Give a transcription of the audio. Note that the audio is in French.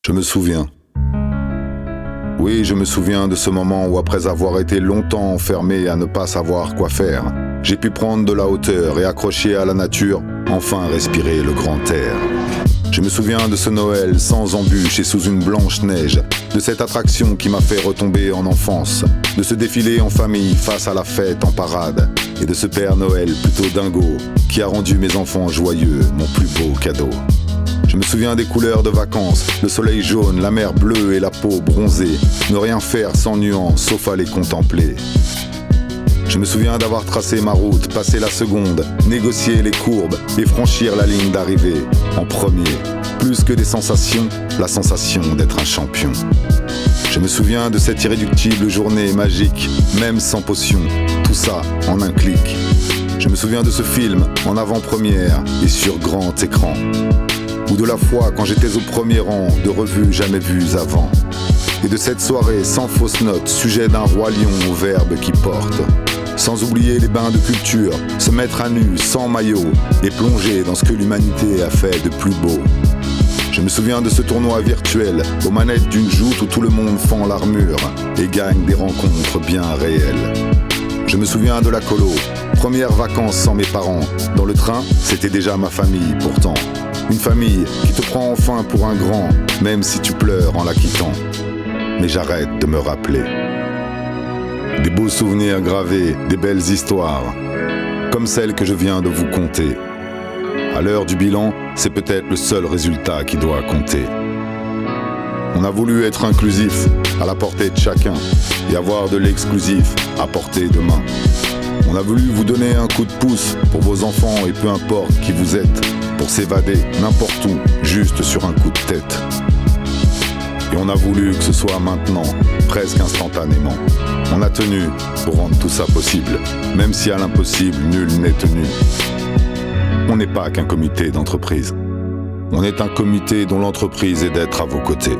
Je me souviens. Oui, je me souviens de ce moment où, après avoir été longtemps enfermé à ne pas savoir quoi faire, j'ai pu prendre de la hauteur et, accroché à la nature, enfin respirer le grand air. Je me souviens de ce Noël sans embûches et sous une blanche neige, de cette attraction qui m'a fait retomber en enfance, de ce défilé en famille face à la fête en parade, et de ce Père Noël plutôt dingo qui a rendu mes enfants joyeux, mon plus beau cadeau. Je me souviens des couleurs de vacances, le soleil jaune, la mer bleue et la peau bronzée, ne rien faire sans nuance, sauf à les contempler. Je me souviens d'avoir tracé ma route, passé la seconde, négocier les courbes et franchir la ligne d'arrivée, en premier. Plus que des sensations, la sensation d'être un champion. Je me souviens de cette irréductible journée magique, même sans potion, tout ça en un clic. Je me souviens de ce film en avant-première et sur grand écran. Ou de la fois quand j'étais au premier rang de revues jamais vues avant. Et de cette soirée sans fausse note, sujet d'un roi lion au verbe qui porte. Sans oublier les bains de culture, se mettre à nu sans maillot et plonger dans ce que l'humanité a fait de plus beau. Je me souviens de ce tournoi virtuel, aux manettes d'une joute où tout le monde fend l'armure et gagne des rencontres bien réelles. Je me souviens de la colo, première vacances sans mes parents. Dans le train, c'était déjà ma famille pourtant. Une famille qui te prend enfin pour un grand, même si tu pleures en la quittant. Mais j'arrête de me rappeler. Des beaux souvenirs gravés, des belles histoires, comme celle que je viens de vous conter. À l'heure du bilan, c'est peut-être le seul résultat qui doit compter. On a voulu être inclusif, à la portée de chacun, et avoir de l'exclusif à portée de main. On a voulu vous donner un coup de pouce pour vos enfants et peu importe qui vous êtes, pour s'évader n'importe où, juste sur un coup de tête. Et on a voulu que ce soit maintenant, presque instantanément. On a tenu pour rendre tout ça possible, même si à l'impossible, nul n'est tenu. On n'est pas qu'un comité d'entreprise. On est un comité dont l'entreprise est d'être à vos côtés.